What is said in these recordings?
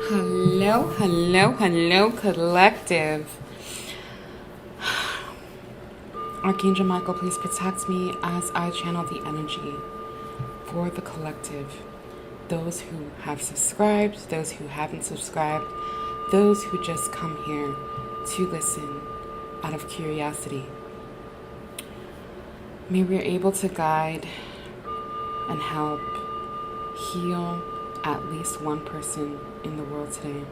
Hello, hello, hello, collective. Archangel Michael, please protect me as I channel the energy for the collective. Those who have subscribed, those who haven't subscribed, those who just come here to listen out of curiosity. May we are able to guide and help heal at least one person in the world today.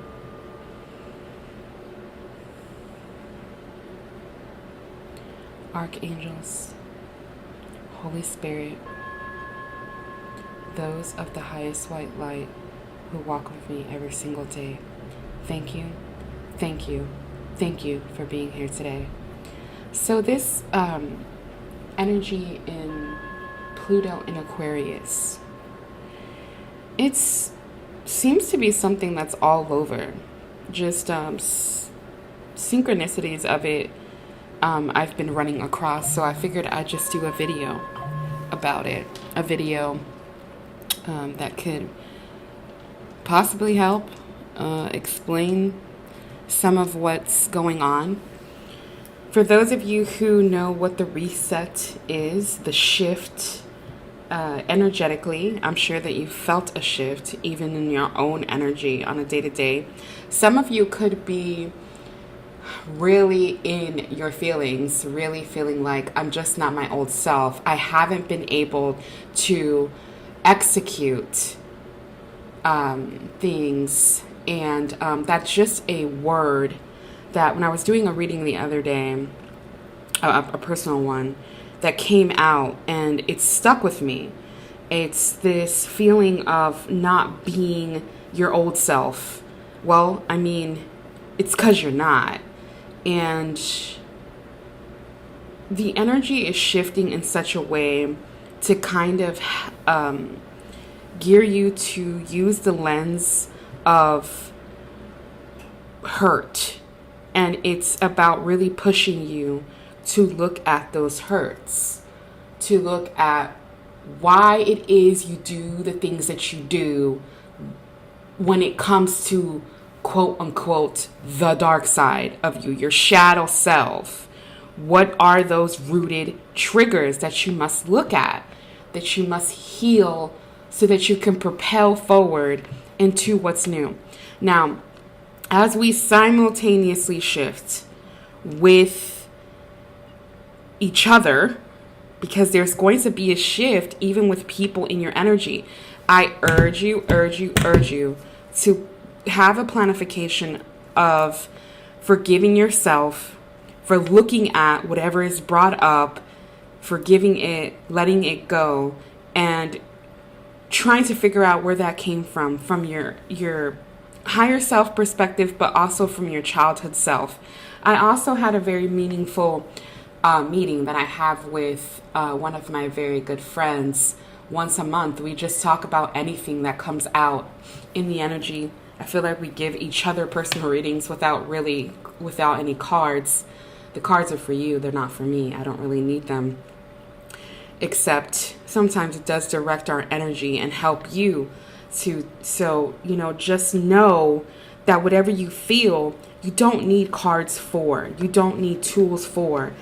Archangels, Holy Spirit, those of the highest white light who walk with me every single day, thank you, thank you, thank you for being here today. So this energy in Pluto in Aquarius, it seems to be something that's all over. Just synchronicities of it I've been running across, so I figured I'd just do a video about it. A video that could possibly help explain some of what's going on. For those of you who know what the reset is, the shift, energetically, I'm sure that you felt a shift even in your own energy on a day-to-day. Some of you could be really in your feelings, really feeling like, I'm just not my old self. I haven't been able to execute things. And that's just a word that when I was doing a reading the other day, a personal one, that came out and it stuck with me. It's this feeling of not being your old self. Well, I mean, it's because you're not. And the energy is shifting in such a way to kind of gear you to use the lens of hurt. And it's about really pushing you to look at those hurts, to look at why it is you do the things that you do when it comes to quote unquote the dark side of you, your shadow self. What are those rooted triggers that you must look at, that you must heal so that you can propel forward into what's new? Now, as we simultaneously shift with each other, because there's going to be a shift even with people in your energy, I urge you to have a planification of forgiving yourself for looking at whatever is brought up, forgiving it, letting it go, and trying to figure out where that came from your higher self perspective, but also from your childhood self. I also had a very meaningful meeting that I have with one of my very good friends once a month. We just talk about anything that comes out in the energy. I feel like we give each other personal readings without any cards. The cards are for you, they're not for me. I don't really need them. Except sometimes it does direct our energy and help you just know that whatever you feel, you don't need cards for. You don't need tools for.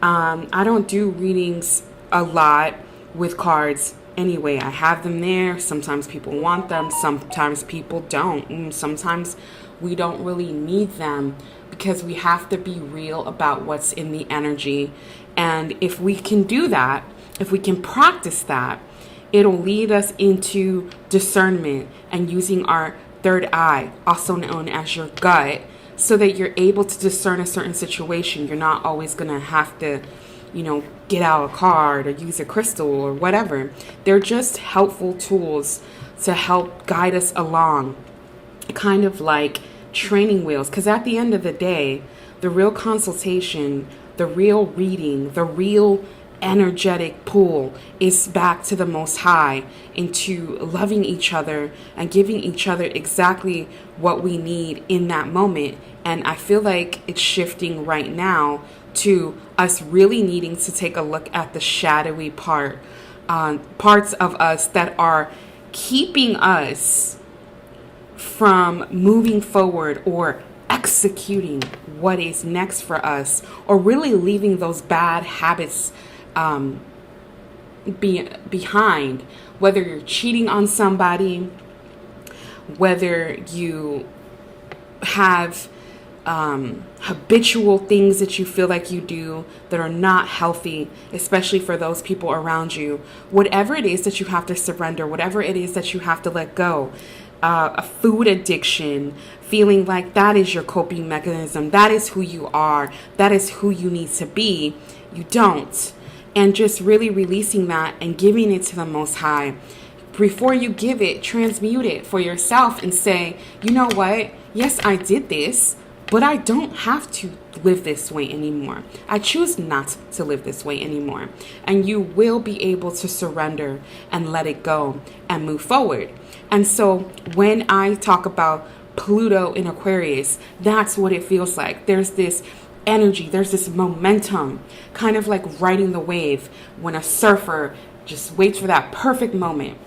I don't do readings a lot with cards anyway. I have them there. Sometimes people want them. Sometimes people don't. And sometimes we don't really need them because we have to be real about what's in the energy. And if we can do that, if we can practice that, it'll lead us into discernment and using our third eye, also known as your gut, so that you're able to discern a certain situation. You're not always going to have to, get out a card or use a crystal or whatever. They're just helpful tools to help guide us along, kind of like training wheels. Because at the end of the day, the real consultation, the real reading, the real energetic pull is back to the Most High, into loving each other and giving each other exactly what we need in that moment. And I feel like it's shifting right now to us really needing to take a look at the shadowy parts of us that are keeping us from moving forward or executing what is next for us, or really leaving those bad habits behind, whether you're cheating on somebody, whether you have habitual things that you feel like you do that are not healthy, especially for those people around you. Whatever it is that you have to surrender, whatever it is that you have to let go, a food addiction, feeling like that is your coping mechanism, that is who you are, that is who you need to be, you don't. And just really releasing that and giving it to the Most High. Before you give it, transmute it for yourself and say, you know what? Yes, I did this, but I don't have to live this way anymore. I choose not to live this way anymore. And you will be able to surrender and let it go and move forward. And so when I talk about Pluto in Aquarius, that's what it feels like. There's this energy, there's this momentum, kind of like riding the wave when a surfer just waits for that perfect moment.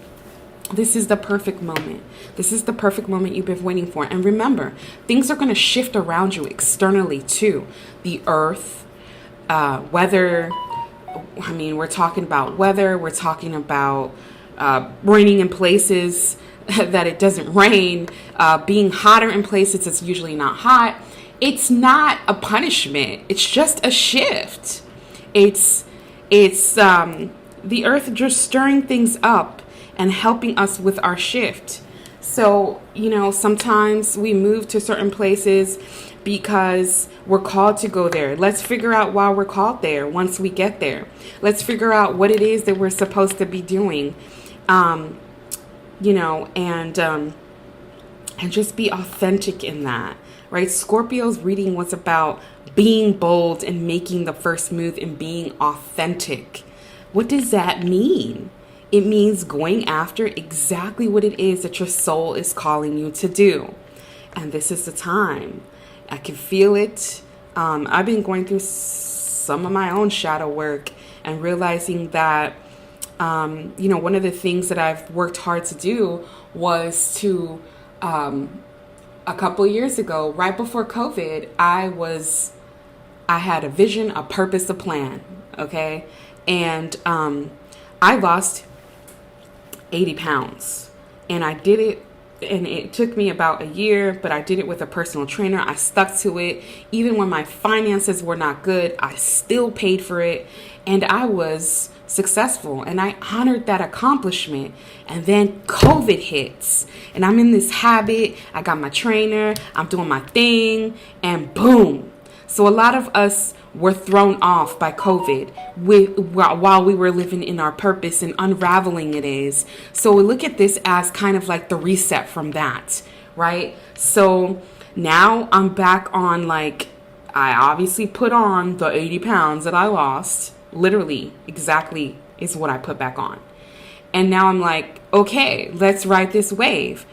This is the perfect moment. This is the perfect moment you've been waiting for. And remember, things are going to shift around you externally too. The earth, weather. I mean, we're talking about weather. We're talking about raining in places that it doesn't rain. Being hotter in places it's usually not hot. It's not a punishment. It's just a shift. It's the earth just stirring things up and helping us with our shift. So, sometimes we move to certain places because we're called to go there. Let's figure out why we're called there once we get there. Let's figure out what it is that we're supposed to be doing, and just be authentic in that, right? Scorpio's reading was about being bold and making the first move and being authentic. What does that mean? It means going after exactly what it is that your soul is calling you to do. And this is the time. I can feel it. I've been going through some of my own shadow work and realizing that, one of the things that I've worked hard to do was to, a couple years ago, right before COVID, I had a vision, a purpose, a plan. Okay. And, I lost 80 pounds and I did it, and it took me about a year, but I did it with a personal trainer. I stuck to it. Even when my finances were not good, I still paid for it, and I was successful, and I honored that accomplishment. And then COVID hits and I'm in this habit. I got my trainer, I'm doing my thing, and boom. So a lot of us were thrown off by COVID while we were living in our purpose and unraveling it is. So we look at this as kind of like the reset from that, right? So now I'm back on, I obviously put on the 80 pounds that I lost, literally exactly is what I put back on. And now I'm like, okay, let's ride this wave.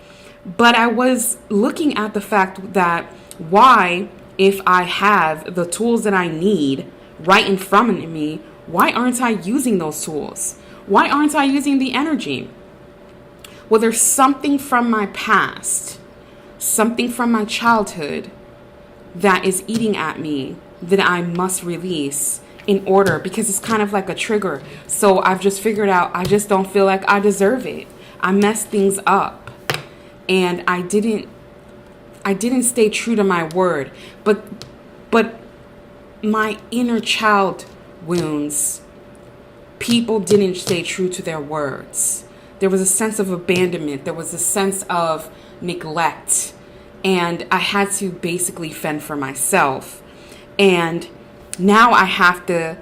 But I was looking at the fact that why, if I have the tools that I need right in front of me, why aren't I using those tools? Why aren't I using the energy? Well, there's something from my past, something from my childhood that is eating at me that I must release in order, because it's kind of like a trigger. So I've just figured out I just don't feel like I deserve it. I messed things up and I didn't stay true to my word, but my inner child wounds, people didn't stay true to their words. There was a sense of abandonment. There was a sense of neglect, and I had to basically fend for myself. And now I have to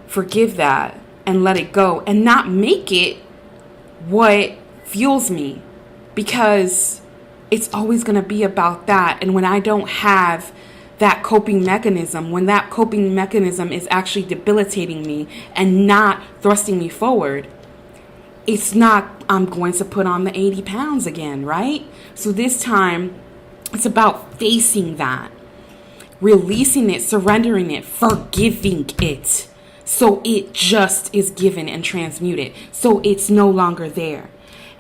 forgive that and let it go and not make it what fuels me, because it's always going to be about that. And when I don't have that coping mechanism, when that coping mechanism is actually debilitating me and not thrusting me forward, it's not, I'm going to put on the 80 pounds again, right? So this time, it's about facing that, releasing it, surrendering it, forgiving it. So it just is given and transmuted. So it's no longer there.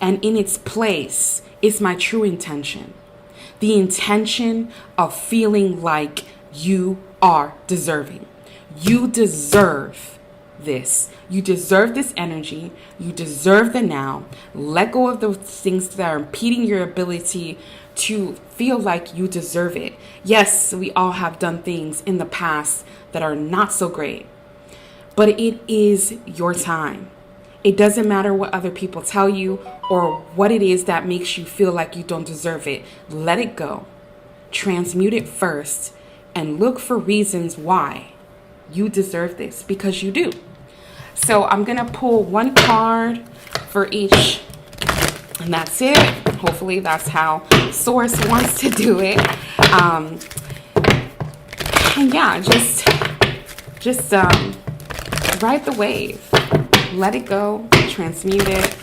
And in its place, it's my true intention, the intention of feeling like you are deserving. You deserve this. You deserve this energy. You deserve the now. Let go of those things that are impeding your ability to feel like you deserve it. Yes, we all have done things in the past that are not so great, but it is your time. It doesn't matter what other people tell you or what it is that makes you feel like you don't deserve it. Let it go. Transmute it first and look for reasons why you deserve this, because you do. So I'm going to pull one card for each, and that's it. Hopefully that's how Source wants to do it. And yeah, just ride the wave. Let it go, transmute it.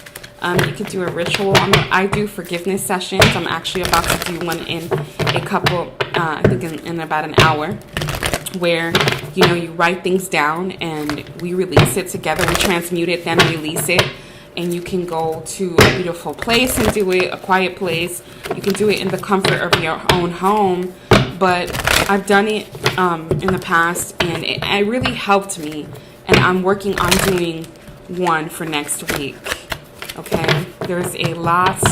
You could do a ritual. I do forgiveness sessions. I'm actually about to do one in a couple, I think in about an hour, where, you know, you write things down and we release it together. We transmute it, then release it. And you can go to a beautiful place and do it, a quiet place. You can do it in the comfort of your own home. But I've done it in the past, and it really helped me. And I'm working on doing one for next week. Okay? There's a lot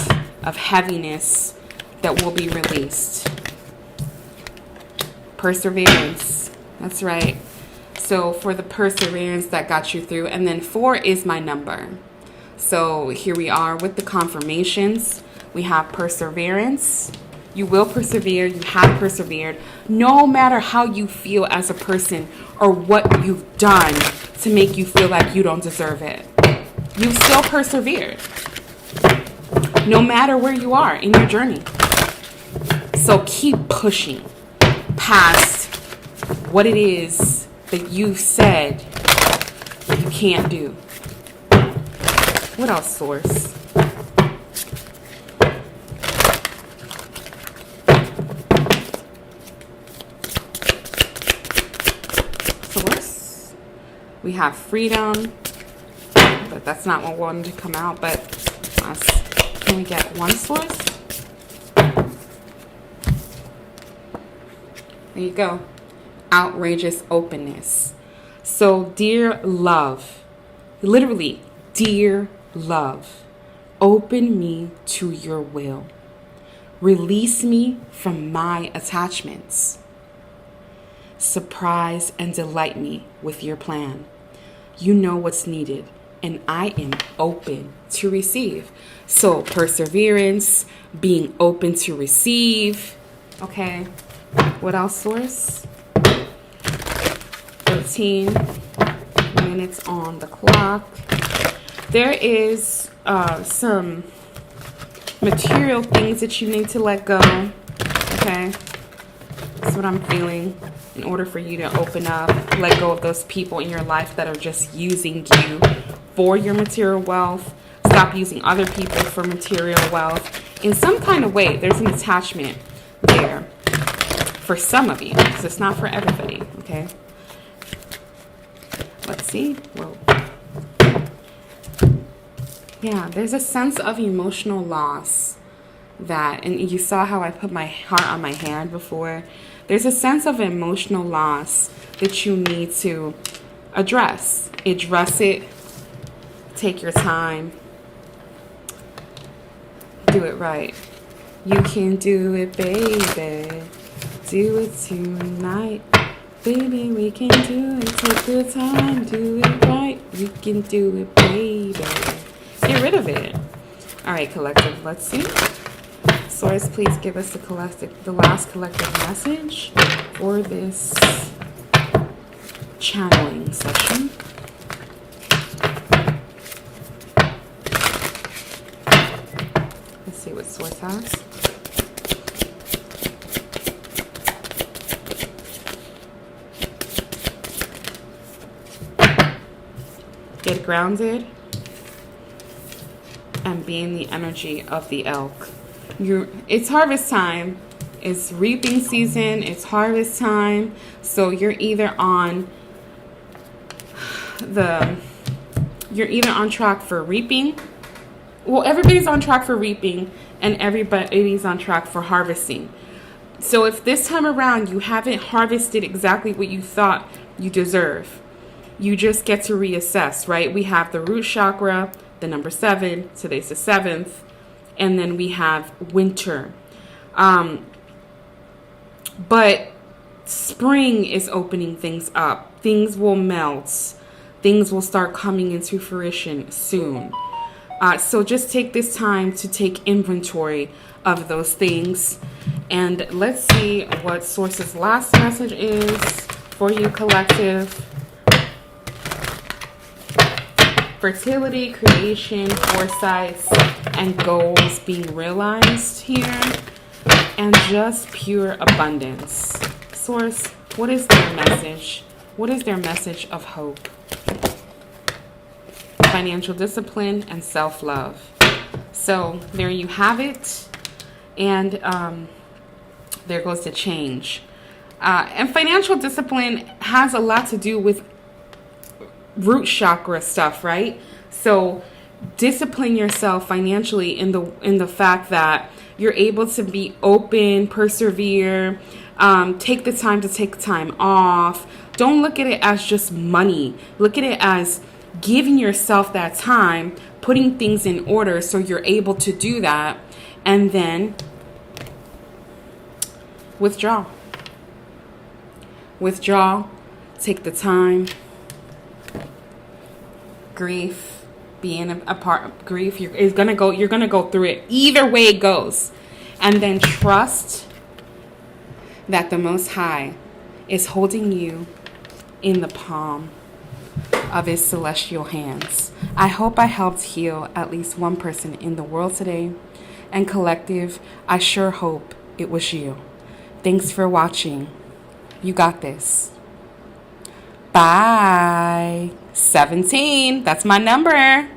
of heaviness that will be released. Perseverance. That's right. So for the perseverance that got you through. And then 4 is my number. So here we are with the confirmations. We have perseverance. You will persevere. You have persevered. No matter how you feel as a person or what you've done to make you feel like you don't deserve it, you've still persevered. No matter where you are in your journey. So keep pushing past what it is that you've said you can't do. What else, Source? Source? We have freedom, but that's not what wanted to come out. But can we get one Source? There you go. Outrageous openness. So, dear love, literally, dear love, open me to your will. Release me from my attachments. Surprise and delight me with your plan. You know what's needed, and I am open to receive. So perseverance, being open to receive. Okay, what else, Source? 13 minutes on the clock. There is some material things that you need to let go. Okay, that's what I'm feeling. In order for you to open up, let go of those people in your life that are just using you for your material wealth. Stop using other people for material wealth. In some kind of way, there's an attachment there for some of you. So it's not for everybody, okay? Let's see. Whoa. Yeah, there's a sense of emotional loss that, and you saw how I put my heart on my hand before. There's a sense of emotional loss that you need to address. Address it. Take your time. Do it right. You can do it, baby. Do it tonight. Baby, we can do it. Take your time. Do it right. We can do it, baby. Get rid of it. All right, collective. Let's see. Source, please give us the last collective message for this channeling session. Let's see what Source has. Get grounded and be in the energy of the elk. It's harvest time. It's reaping season. It's harvest time. So you're either on track for reaping, well, everybody's on track for reaping and everybody's on track for harvesting. So if this time around you haven't harvested exactly what you thought you deserve, you just get to reassess, right? We have the root chakra, the number 7, today's the 7th, and then we have winter. But spring is opening things up. Things will melt. Things will start coming into fruition soon. So just take this time to take inventory of those things. And let's see what Source's last message is for you, collective. Fertility, creation, foresights, and goals being realized here. And just pure abundance. Source, what is their message? What is their message of hope? Financial discipline and self-love. So there you have it. And there goes the change. And financial discipline has a lot to do with root chakra stuff, right? So discipline yourself financially in the fact that you're able to be open, persevere, take the time to take time off. Don't look at it as just money. Look at it as giving yourself that time, putting things in order so you're able to do that, and then withdraw. Withdraw, take the time. Grief, being a part of grief, you're gonna go through it either way it goes, and then trust that the Most High is holding you in the palm of his celestial hands. I hope I helped heal at least one person in the world today, and collective, I sure hope it was you. Thanks for watching. You got this. Bye. 17, that's my number.